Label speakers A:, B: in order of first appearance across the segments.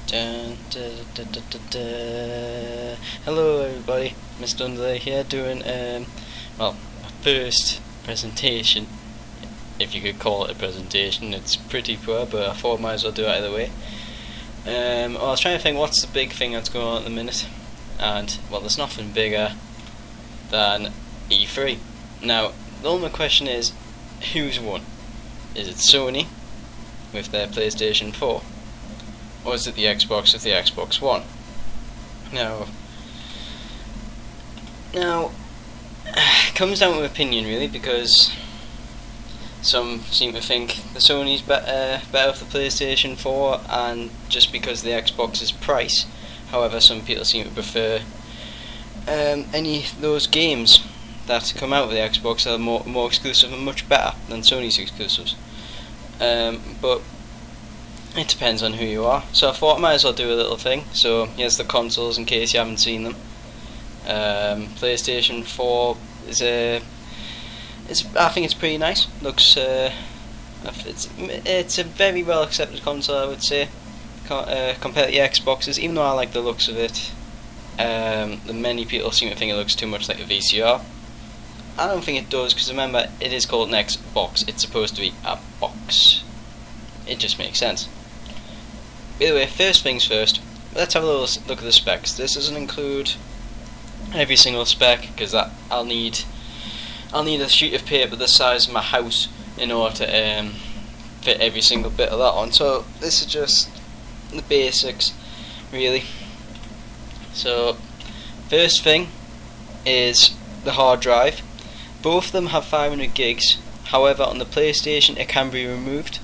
A: Dun, da, da, da, da, da. Hello everybody, MrUnderlay here doing a first presentation, if you could call it a presentation. It's pretty poor, but I thought I might as well do it either way. I was trying to think what's the big thing that's going on at the minute, and well, there's nothing bigger than E3. Now, the only question is, who's won? Is it Sony with their PlayStation 4? Or is it the Xbox with the Xbox One? Now, it comes down to opinion really, because some seem to think the Sony's better with the PlayStation 4, and just because of the Xbox's price. However, some people seem to prefer any of those games that come out with the Xbox are more exclusive and much better than Sony's exclusives. But it depends on who you are. So I thought I might as well do a little thing. So here's the consoles in case you haven't seen them. PlayStation 4 is I think it's pretty nice. Looks it's a very well accepted console, I would say, compared to the Xboxes. Even though I like the looks of it, many people seem to think it looks too much like a VCR. I don't think it does, because remember, it is called an Xbox. It's supposed to be a box. It just makes sense. Anyway, first things first, let's have a little look at the specs. This doesn't include every single spec, because I'll need a sheet of paper the size of my house in order to fit every single bit of that on. So this is just the basics, really. So first thing is the hard drive. Both of them have 500 gigs. However, on the PlayStation it can be removed,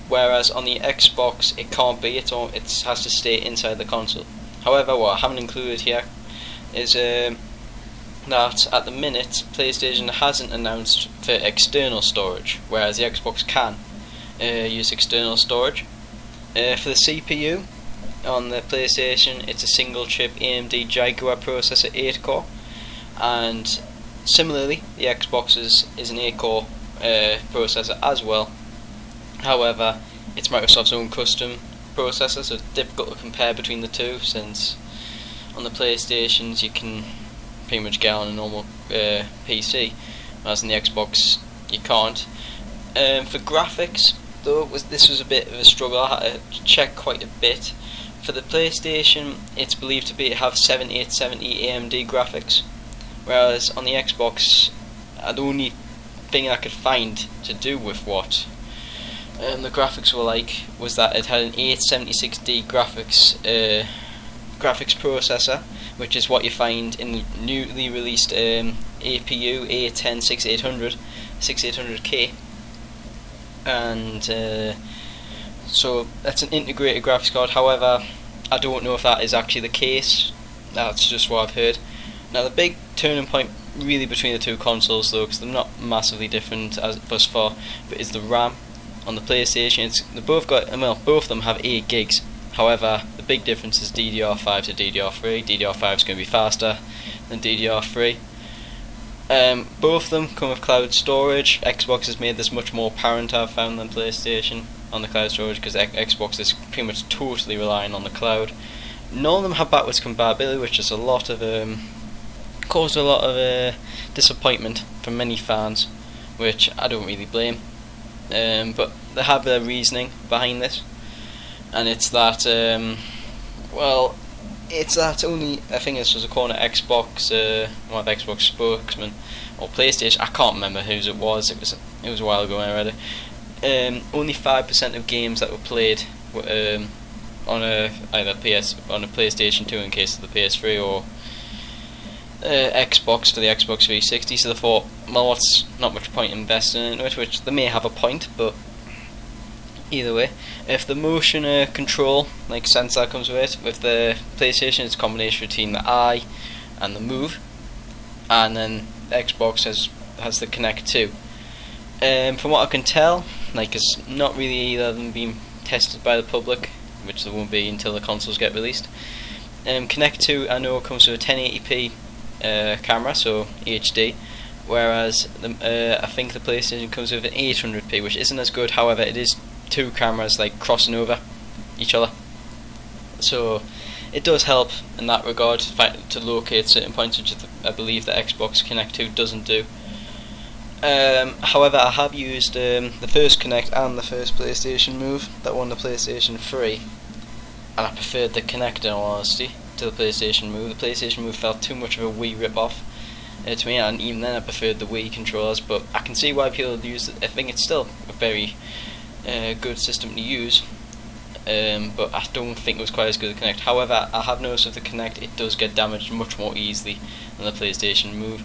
A: whereas on the Xbox it can't be. It has to stay inside the console. However, what I haven't included here is that at the minute PlayStation hasn't announced for external storage, whereas the Xbox can use external storage. For the CPU on the PlayStation, it's a single chip AMD Jaguar processor 8-core, and similarly the Xbox is an 8-core processor as well. However, it's Microsoft's own custom processor, so it's difficult to compare between the two, since on the PlayStations you can pretty much get on a normal PC, whereas on the Xbox you can't. For graphics, though, this was a bit of a struggle. I had to check quite a bit. For the PlayStation, it's believed to have 7870 AMD graphics, whereas on the Xbox, the only thing I could find to do with what the graphics were like was that it had an 876D graphics processor, which is what you find in the newly released APU A10 6800K, and so that's an integrated graphics card. However, I don't know if that is actually the case. That's just what I've heard. Now, the big turning point really between the two consoles, though, because they're not massively different thus far, but is the RAM. On the PlayStation, both of them have 8 gigs. However, the big difference is DDR5 to DDR3. DDR5 is going to be faster than DDR3. Both of them come with cloud storage. Xbox has made this much more apparent, I've found, than PlayStation on the cloud storage, because Xbox is pretty much totally relying on the cloud. None of them have backwards compatibility, which is caused a lot of disappointment from many fans, which I don't really blame. But they have their reasoning behind this, and it's that only, I think this was according to Xbox, one of the Xbox spokesmen, or PlayStation, I can't remember whose it was. It was a while ago when I read it. Only 5% of games that were played were on a PlayStation 2 in case of the PS3, or Xbox for the Xbox 360. So they thought, well, what's not much point investing into it, which they may have a point, but either way, if the motion control, like sensor that comes with the PlayStation, it's a combination between the eye and the move, and then Xbox has the Connect 2. From what I can tell, it's not really either of them being tested by the public, which they won't be until the consoles get released. Connect 2, I know, comes with a 1080p camera, so HD, whereas I think the PlayStation comes with an 800p, which isn't as good. However, it is two cameras crossing over each other, So it does help in that regard to locate certain points, which I believe the Xbox Kinect 2 doesn't do. However, I have used the first Kinect and the first PlayStation Move that won the PlayStation 3, and I preferred the Kinect in all honesty to the PlayStation Move. The PlayStation Move felt too much of a Wii rip-off to me, and even then I preferred the Wii controllers, but I can see why people use it. I think it's still a very good system to use, but I don't think it was quite as good as the Kinect. However, I have noticed with the Kinect it does get damaged much more easily than the PlayStation Move.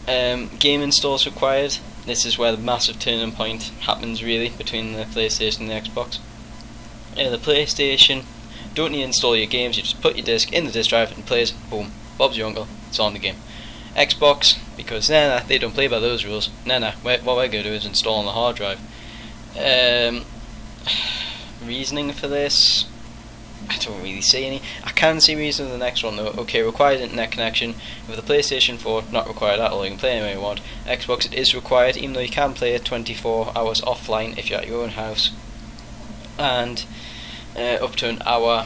A: Game installs required. This is where the massive turning point happens really between the PlayStation and the Xbox. The PlayStation, don't need to install your games, you just put your disc in the disc drive and it plays, boom, Bob's your uncle, it's on the game. Xbox, because they don't play by those rules, what we're going to do is install on the hard drive. Reasoning for this, I don't really see any. I can see reason for the next one though. Okay, required internet connection. With the PlayStation 4, not required at all, you can play anywhere you want. Xbox, it is required, even though you can play it 24 hours offline if you're at your own house, and up to an hour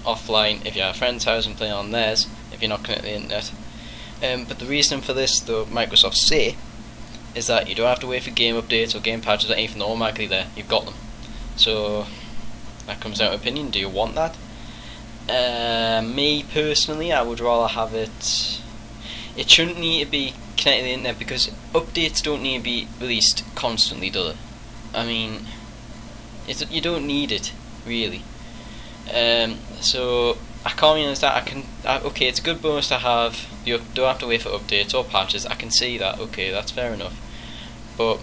A: offline if you're at a friend's house and play on theirs if you're not connected to the internet. But the reason for this, though, Microsoft say, is that you don't have to wait for game updates or game patches or anything, they're automatically there, you've got them. So that comes down to opinion. Do you want that? Me personally, I would rather have it. It shouldn't need to be connected to the internet because updates don't need to be released constantly, do they? I mean, you don't need it really. So I can't really understand. Okay, it's a good bonus to have. You don't have to wait for updates or patches. I can see that. Okay, that's fair enough. But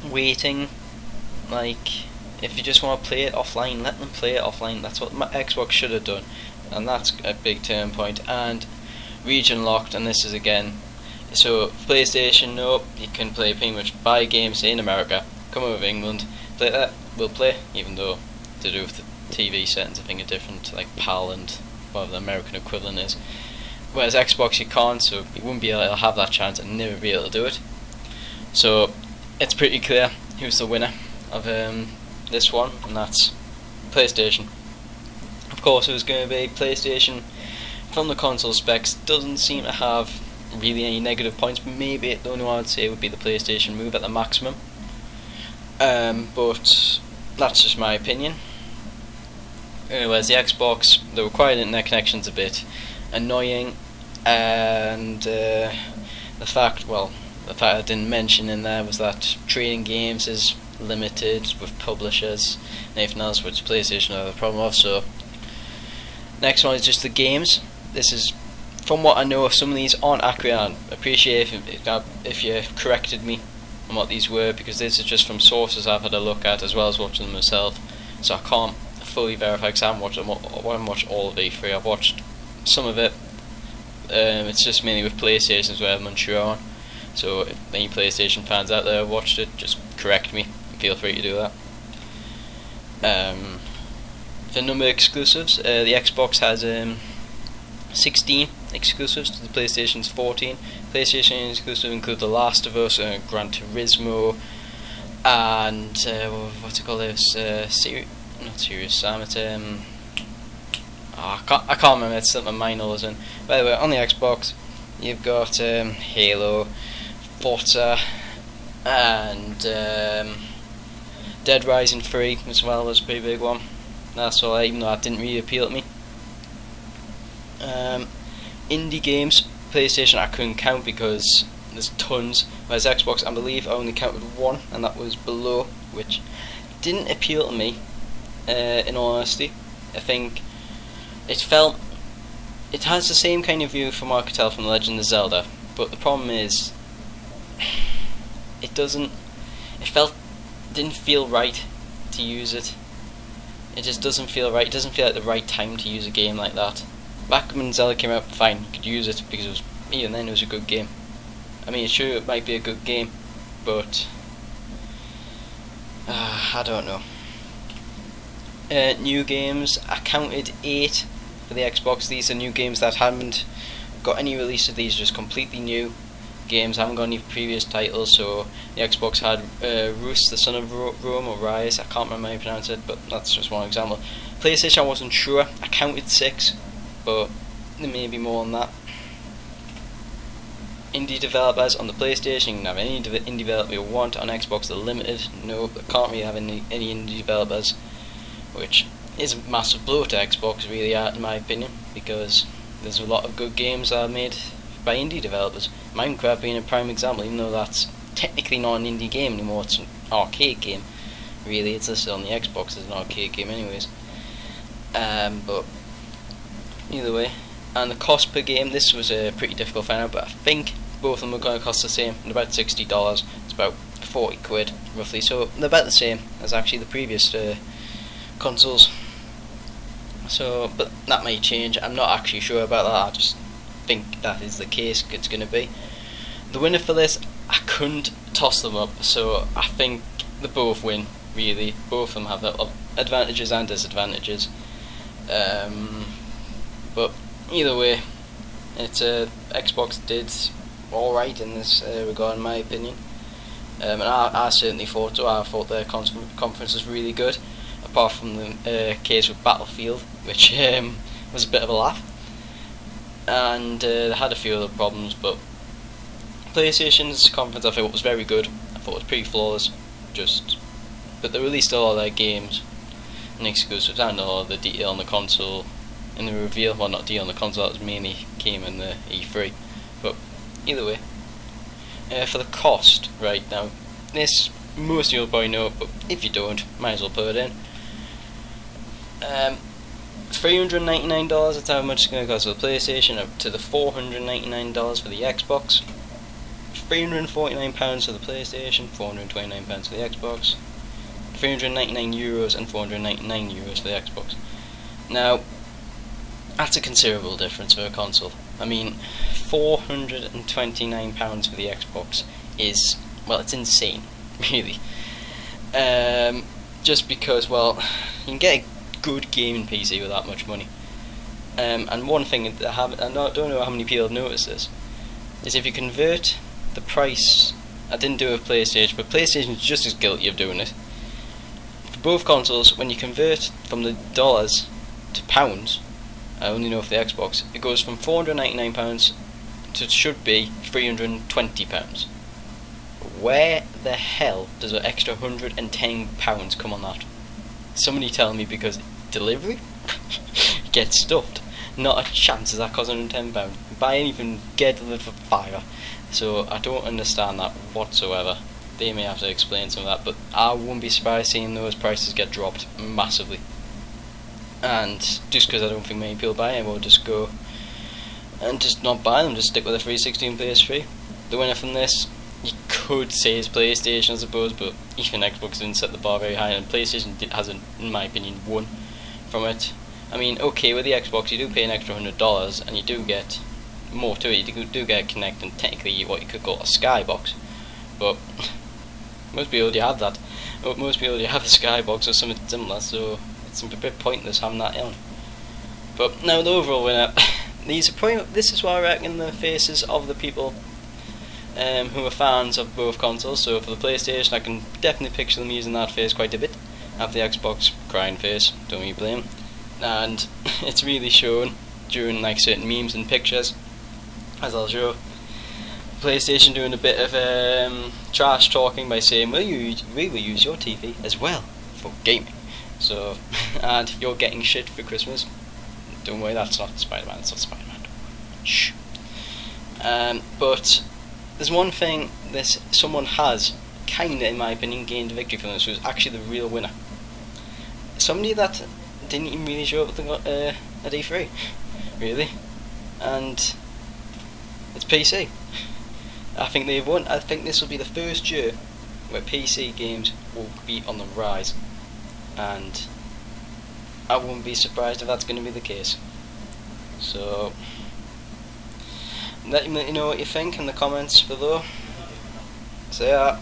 A: waiting, like, if you just want to play it offline, let them play it offline. That's what my Xbox should have done, and that's a big turning point. And region locked, and this is again. So PlayStation, no, you can play pretty much buy games in America, come over to England, play that. We'll play, even though to do with the TV settings, I think are different, like PAL and whatever the American equivalent is. Whereas Xbox you can't, so you wouldn't be able to have that chance and never be able to do it. So it's pretty clear who's the winner of this one, and that's PlayStation. Of course, it was going to be PlayStation. From the console specs, doesn't seem to have really any negative points. Maybe the only one I'd say would be the PlayStation Move at the maximum. But that's just my opinion. Whereas the Xbox, the required internet connection's a bit annoying, and the fact I didn't mention in there was that trading games is limited with publishers and everything else, which PlayStation have a problem of. So next one is just the games. This is, from what I know, some of these aren't accurate. I appreciate if you corrected me on what these were, because this is just from sources I've had a look at as well as watching them myself, so I can't fully verify because I haven't watched all of E3. I've watched some of it. It's just mainly with PlayStations where I'm unsure on, so if any PlayStation fans out there have watched it, just correct me, feel free to do that. The number of exclusives, the Xbox has 16 exclusives to the PlayStation's 14. PlayStation exclusives include The Last of Us, Gran Turismo, and what's it called? Not Serious Sam. It's I can't remember. It's something my mind all is in. By the way, on the Xbox, you've got Halo, Forza, and Dead Rising 3 as well was a pretty big one. That's all. Even though that didn't really appeal to me. Indie games, PlayStation I couldn't count because there's tons, whereas Xbox I believe I only counted one, and that was Below, which didn't appeal to me, in all honesty. I think it has the same kind of view from what I could tell from The Legend of Zelda, but the problem is didn't feel right to use it. It just doesn't feel right. It doesn't feel like the right time to use a game like that. Back when Zelda came out, fine, you could use it because even then it was a good game. I mean, sure, it might be a good game, but I don't know. New games, I counted 8 for the Xbox. These are new games that haven't got any release of these, just completely new games. I haven't got any previous titles. So the Xbox had Roost, the Son of Rome, or Rise, I can't remember how you pronounce it, but that's just one example. PlayStation, I wasn't sure. I counted 6, but there may be more than that. Indie developers on the PlayStation, you can have any indie developer you want. On Xbox, they're limited. No, they can't really have any indie developers, which is a massive blow to Xbox, really, in my opinion, because there's a lot of good games that are made by indie developers. Minecraft being a prime example, even though that's technically not an indie game anymore, it's an arcade game. Really, it's listed on the Xbox as an arcade game anyways. But either way, and the cost per game, this was pretty difficult to find out, but I think both of them are going to cost the same, at about $60. It's about 40 quid roughly, so they're about the same as actually the previous consoles. So, but that may change. I'm not actually sure about that. I just think that is the case. It's going to be the winner for this. I couldn't toss them up, so I think they both win. Really, both of them have advantages and disadvantages. But either way, it's Xbox did all right in this regard, in my opinion. And I certainly thought so. I thought their conference was really good, apart from the case with Battlefield, which was a bit of a laugh. And they had a few other problems, but PlayStation's conference I thought was very good. I thought it was pretty flawless. But they released all their games and exclusives and all the detail on the console in the reveal. Well, not detail on the console, that was mainly came in the E3. But either way, for the cost, right now, this most of you will probably know, but if you don't, might as well put it in. $399, that's how much it's going to cost for the PlayStation, up to the $499 for the Xbox. £349 for the PlayStation, £429 for the Xbox. €399 and €499 for the Xbox. Now, that's a considerable difference for a console. I mean, £429 for the Xbox is, well, it's insane, really. Just because, well, you can get a good gaming PC with that much money. And one thing that I don't know how many people have noticed this, is if you convert the price, I didn't do it with PlayStation, but PlayStation is just as guilty of doing it. For both consoles, when you convert from the dollars to pounds, I only know for the Xbox, it goes from £499 to it should be £320. Where the hell does an extra £110 come on that? Somebody tell me, because delivery gets stuffed. Not a chance is that costs £110. Buy anything, get delivered for fire. So I don't understand that whatsoever. They may have to explain some of that, but I wouldn't be surprised seeing those prices get dropped massively. And just because I don't think many people buy them, we'll just go and just not buy them, just stick with the 360 and PS3. The winner from this, you could say, is PlayStation, I suppose, but even Xbox didn't set the bar very high, and PlayStation hasn't, in my opinion, won from it. I mean, okay, with the Xbox you do pay an extra $100, and you do get more to it. You do get a Kinect and technically what you could call a Skybox, but most people already have that. Most people already have a Skybox or something similar, so it's a bit pointless having that on. But now the overall winner, this is what I reckon the faces of the people who are fans of both consoles. So for the PlayStation, I can definitely picture them using that face quite a bit. Have the Xbox crying face, don't you blame? And it's really shown during like certain memes and pictures, as I'll show. PlayStation doing a bit of trash talking by saying, well, we will use your TV as well for gaming. So, and you're getting shit for Christmas. Don't worry, that's not Spider-Man. It's not Spider-Man. Shh. But there's one thing someone has kinda, in my opinion, gained a victory from this, who's actually the real winner. Somebody that didn't even really show up at E3, really, and it's PC. I think they've won. I think this will be the first year where PC games will be on the rise, and I wouldn't be surprised if that's going to be the case. So let me know what you think in the comments below. Say that.